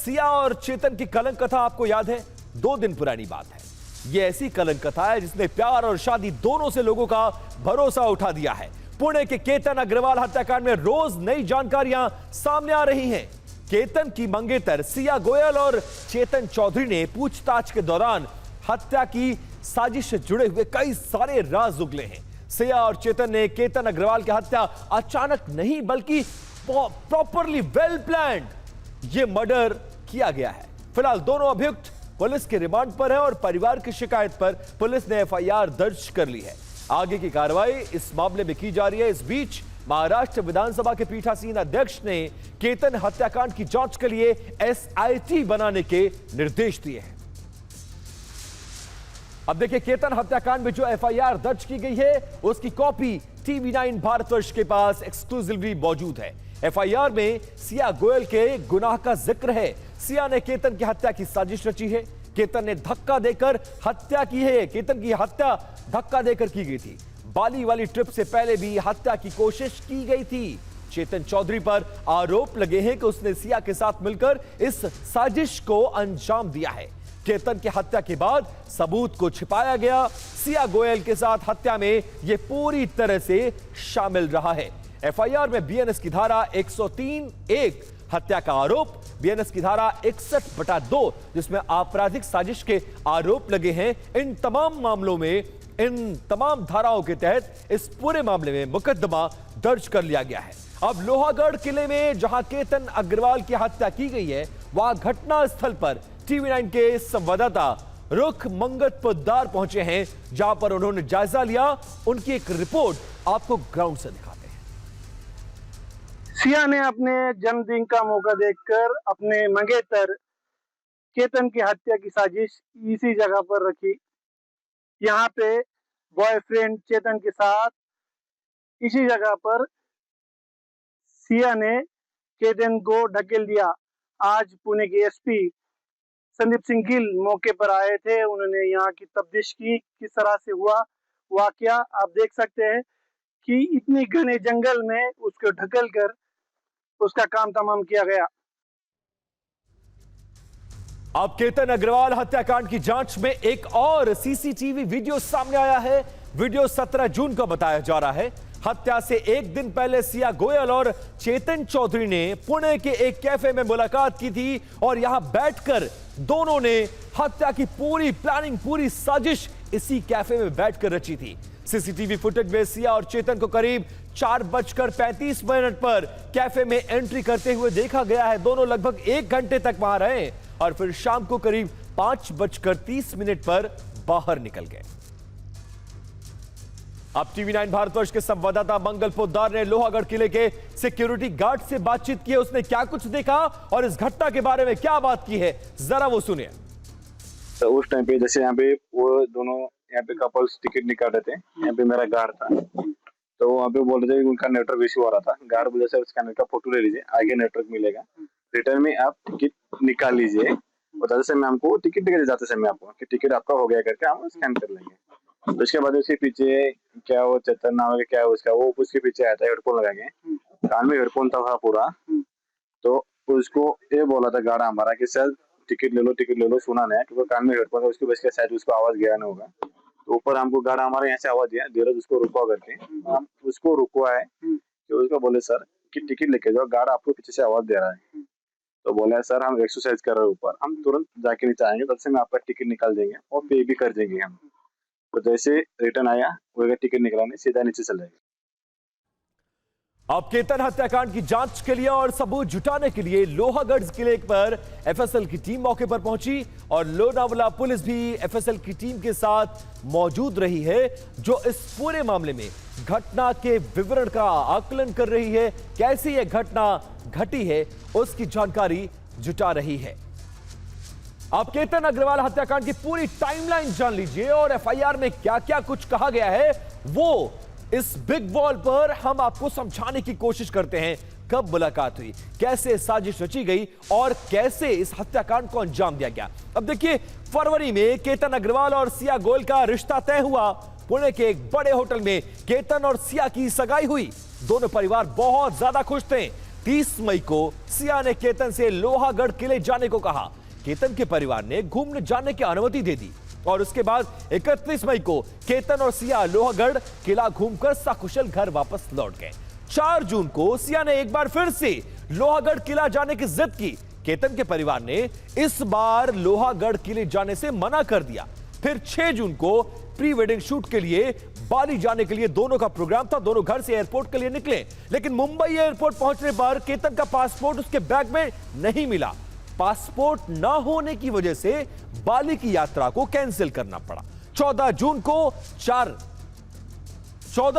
सिया और चेतन की कलंक कथा आपको याद है? 2 दिन पुरानी बात है। यह ऐसी कलंक कथा है जिसने प्यार और शादी दोनों से लोगों का भरोसा उठा दिया है। पुणे के केतन अग्रवाल हत्याकांड में रोज नई जानकारियां सामने आ रही हैं। केतन की मंगेतर सिया गोयल और चेतन चौधरी ने पूछताछ के दौरान हत्या की साजिश से जुड़े हुए कई सारे राज उगले हैं। सिया और चेतन ने केतन अग्रवाल की हत्या अचानक नहीं बल्कि प्रॉपरली वेल प्लान्ड ये मर्डर किया गया है। फिलहाल दोनों अभियुक्त पुलिस के रिमांड पर है और परिवार की शिकायत पर पुलिस ने एफआईआर दर्ज कर ली है। आगे की कार्रवाई इस मामले में की जा रही है। इस बीच महाराष्ट्र विधानसभा के पीठासीन अध्यक्ष ने केतन हत्याकांड की जांच के लिए एसआईटी बनाने के निर्देश दिए हैं। अब देखिए, केतन हत्याकांड में जो एफआईआर दर्ज की गई है उसकी कॉपी टीवी9 भारतवर्ष के पास एक्सक्लूसिवली मौजूद है। एफआईआर में सिया गोयल के गुनाह का जिक्र है। सिया ने केतन की हत्या की साजिश रची है। केतन ने धक्का देकर हत्या की है। केतन की हत्या धक्का देकर की गई थी। बाली वाली ट्रिप से पहले भी हत्या की कोशिश की गई थी। चेतन चौधरी पर आरोप लगे हैं कि उसने सिया के साथ मिलकर इस साजिश को अंजाम दिया है। केतन की हत्या के बाद सबूत को छिपाया गया। सिया गोयल के साथ हत्या में यह पूरी तरह से शामिल रहा है। एफआईआर में बीएनएस की धारा 103(1) हत्या का आरोप, बीएनएस की धारा 61/2 जिसमें आपराधिक साजिश के आरोप लगे हैं। इन तमाम मामलों में, इन तमाम धाराओं के तहत इस पूरे मामले में मुकदमा दर्ज कर लिया गया है। अब लोहागढ़ किले में जहां केतन अग्रवाल की हत्या की गई है, वहां घटना स्थल पर टीवी9 के संवाददाता रुख मंगत पोद्दार पहुंचे हैं, जहां पर उन्होंने जायजा लिया। उनकी एक रिपोर्ट आपको ग्राउंड से दिखाते हैं। सिया ने अपने जन्मदिन का मौका देखकर अपने मंगेतर केतन की हत्या की साजिश इसी जगह पर रखी। यहाँ पे बॉयफ्रेंड चेतन के साथ इसी जगह पर सिया ने केतन को ढकेल दिया। आज पुणे के एसपी संदीप सिंह गिल मौके पर आए थे। उन्होंने यहाँ की तफ्तीश की, किस तरह से हुआ वाकया। आप देख सकते हैं कि इतनी घने जंगल में उसको ढकेल कर उसका काम तमाम किया गया। अब केतन अग्रवाल हत्याकांड की जांच में एक और सीसीटीवी वीडियो सामने आया है। वीडियो 17 जून का बताया जा रहा है। हत्या से एक दिन पहले सिया गोयल और चेतन चौधरी ने पुणे के एक कैफे में मुलाकात की थी और यहां बैठकर दोनों ने हत्या की पूरी प्लानिंग, पूरी साजिश इसी कैफे में बैठकर रची थी। सीसीटीवी फुटेज में सिया और चेतन को करीब 4:35 पर कैफे में एंट्री करते हुए देखा गया है। दोनों लगभग 1 घंटे तक वहां रहे और फिर शाम को करीब 5:30 पर बाहर निकल गए। अब टीवी9 भारतवर्ष के संवाददाता मंगल पोद्दार ने लोहागढ़ किले के सिक्योरिटी गार्ड से बातचीत की है। उसने क्या कुछ देखा और इस घटना के बारे में क्या बात की है, जरा वो सुनिए। तो उस टाइम पे जैसे यहाँ पे वो दोनों यहाँ पे कपल्स टिकट निकाल रहे थे, यहाँ पे मेरा गार्ड था, तो वहाँ पे बोल रहे थे उनका नेटवर्क इश्यू हो रहा था। गार्ड बोले सर स्कैनर का फोटो ले लीजिए, आगे नेटवर्क मिलेगा, रिटर्न में आप टिकट निकाल लीजिए, बताते समय हमको टिकट दिखाते जाते समय आपको कि टिकट आपका हो गया करके हम स्कैन कर लेंगे। तो उसके बाद उसके पीछे क्या वो चेतन नाम है, क्या है उसका, वो उसके पीछे आया था हेडफोन लगा के, कान में हेडफोन था पूरा। तो उसको ये बोला था गार्ड हमारा कि सर टिकट ले लो, सुना नहीं क्योंकि कान में हेडफोन था, उसकी वजह से शायद उसको आवाज गया नहीं होगा। तो ऊपर हमको गार्ड हमारे यहाँ से आवाज दिया, धीरज उसको रुकवा करके, हम उसको रुकवाए कि उसको बोले सर कि टिकट लेके जाओ, गार्ड आपको पीछे से आवाज दे रहा है। तो बोला सर हम एक्सरसाइज कर रहे हैं ऊपर, हम तुरंत जाके नीचे आएंगे, तब से मैं आपका टिकट निकाल देंगे और पे भी कर देंगे हम। तो जैसे रिटर्न आया वो टिकट निकलाने सीधा नीचे चले गए। अब केतन हत्याकांड की जांच के लिए और सबूत जुटाने के लिए लोहागढ़ किले पर एफएसएल की टीम मौके पर पहुंची और लोनावाला पुलिस भी एफएसएल की टीम के साथ मौजूद रही है, जो इस पूरे मामले में घटना के विवरण का आकलन कर रही है। कैसे यह घटना घटी है उसकी जानकारी जुटा रही है। आप केतन अग्रवाल हत्याकांड की पूरी टाइमलाइन जान लीजिए और एफआईआर में क्या क्या कुछ कहा गया है वो इस बिग वॉल पर हम आपको समझाने की कोशिश करते हैं। कब मुलाकात हुई, कैसे साजिश रची गई और कैसे इस हत्याकांड को अंजाम दिया गया। अब देखिए, फरवरी में केतन अग्रवाल और सिया गोयल का रिश्ता तय हुआ। पुणे के एक बड़े होटल में केतन और सिया की सगाई हुई। दोनों परिवार बहुत ज्यादा खुश थे। 30 मई को सिया ने केतन से लोहागढ़ किले जाने को कहा। केतन के परिवार ने घूमने जाने की अनुमति दे दी और उसके बाद 31 मई को केतन और सिया लोहागढ़ किला घूमकर सकुशल घर वापस लौट गए। 4 जून को सिया ने एक बार फिर से लोहागढ़ किला जाने की जिद की। केतन के परिवार ने इस बार लोहागढ़ किले जाने से मना कर दिया। फिर 6 जून को प्री वेडिंग शूट के लिए बाली जाने के लिए दोनों का प्रोग्राम था। दोनों घर से एयरपोर्ट के लिए निकले, लेकिन मुंबई एयरपोर्ट पहुंचने पर केतन का पासपोर्ट उसके बैग में नहीं मिला। पासपोर्ट ना होने की वजह से बाली की यात्रा को कैंसिल करना पड़ा। 14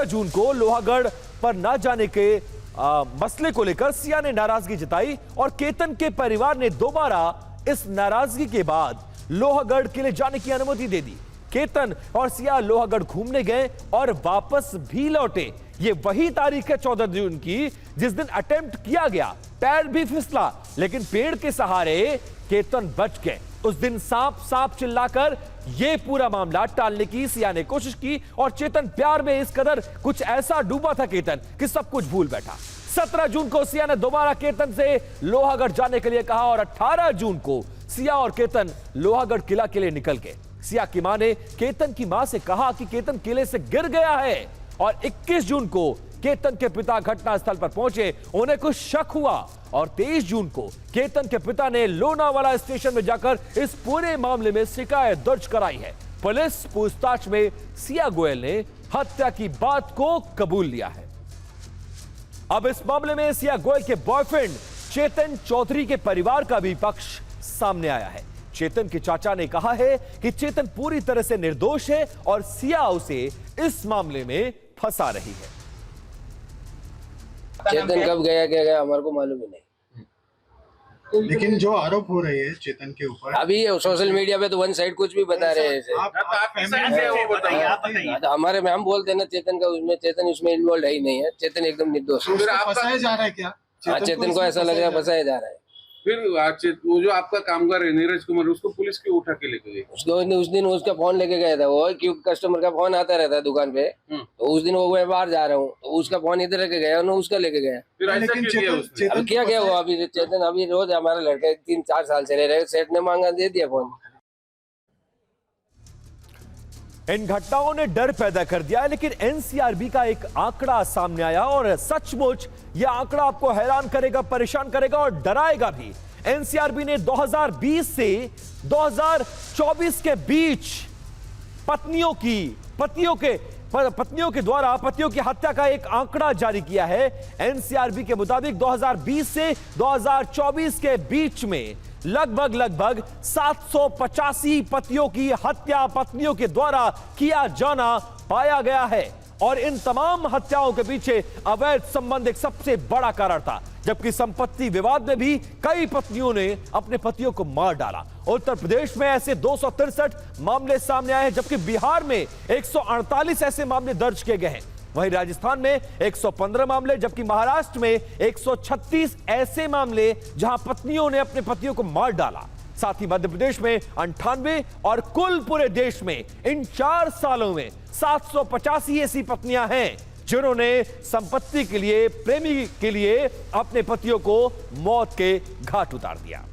जून को लोहागढ़ पर ना जाने के मसले को लेकर सिया ने नाराजगी जताई और केतन के परिवार ने दोबारा इस नाराजगी के बाद लोहागढ़ किले जाने की अनुमति दे दी। केतन और सिया लोहागढ़ घूमने गए और वापस भी लौटे। ये वही तारीख है 14 जून की जिस दिन अटेम्प्ट किया गया, पैर भी फिसला, लेकिन पेड़ के सहारे केतन बच गए। उस दिन सांप चिल्लाकर यह पूरा मामला टालने की सिया ने कोशिश की और चेतन प्यार में इस कदर कुछ ऐसा डूबा था केतन कि सब कुछ भूल बैठा। 17 जून को सिया ने दोबारा केतन से लोहागढ़ जाने के लिए कहा और 18 जून को सिया और केतन लोहागढ़ किला के लिए निकल गए। सिया की मां ने केतन की मां से कहा कि केतन किले से गिर गया है और 21 जून को केतन के पिता घटनास्थल पर पहुंचे। उन्हें कुछ शक हुआ और 23 जून को केतन के पिता ने लोनावाला स्टेशन में जाकर इस पूरे मामले में शिकायत दर्ज कराई है। पुलिस पूछताछ में सिया गोयल ने हत्या की बात को कबूल लिया है। अब इस मामले में सिया गोयल के बॉयफ्रेंड चेतन चौधरी के परिवार का भी पक्ष सामने आया है। चेतन के चाचा ने कहा है कि चेतन पूरी तरह से निर्दोष है और सिया उसे इस मामले में फंसा रही है। चेतन कब गया क्या गया हमारे को मालूम ही नहीं। लेकिन जो आरोप हो रहे हैं चेतन के ऊपर, अभी ये सोशल मीडिया पे तो वन साइड कुछ भी बता रहे हैं। हमारे में हम बोलते हैं ना चेतन का उसमें, चेतन उसमें इन्वॉल्व है ही नहीं है। चेतन एकदम निर्दोष है। फंसाया जा रहा है क्या? हाँ, चेतन को ऐसा लग रहा है फंसाया जा रहा है। फिर वो जो आपका कामगार है नीरज कुमार, उसको पुलिस क्यों उठा के लेके गई? उस दिन उसका फोन लेके गया था वो, क्योंकि कस्टमर का फोन आता रहता है दुकान पे। तो उस दिन वो मैं बाहर जा रहा हूँ तो उसका फोन इधर लेके गया और उसका लेके गया। फिर ऐसा क्यों किया उसने? अब क्या गया वो अभी चेतन अभी रोज हमारे लड़के 3-4 साल से रह रहे, सेठ ने मांगा दे दिया फोन। इन घटनाओं ने डर पैदा कर दिया है, लेकिन एनसीआरबी का एक आंकड़ा सामने आया और सचमुच यह आंकड़ा आपको हैरान करेगा, परेशान करेगा और डराएगा भी। एनसीआरबी ने 2020 से 2024 के बीच पत्नियों के द्वारा पतियों की हत्या का एक आंकड़ा जारी किया है। एनसीआरबी के मुताबिक 2020 से 2024 के बीच में लगभग 785 पतियों की हत्या पत्नियों के द्वारा किया जाना पाया गया है और इन तमाम हत्याओं के पीछे अवैध संबंध एक सबसे बड़ा कारण था, जबकि संपत्ति विवाद में भी कई पत्नियों ने अपने पतियों को मार डाला। उत्तर प्रदेश में ऐसे 263 मामले सामने आए हैं, जबकि बिहार में 148 ऐसे मामले दर्ज किए गए हैं। वहीं राजस्थान में 115 मामले, जबकि महाराष्ट्र में 136 ऐसे मामले जहां पत्नियों ने अपने पतियों को मार डाला। साथ ही मध्य प्रदेश में 98 और कुल पूरे देश में इन 4 सालों में 785 ऐसी पत्नियां हैं जिन्होंने संपत्ति के लिए, प्रेमी के लिए अपने पतियों को मौत के घाट उतार दिया।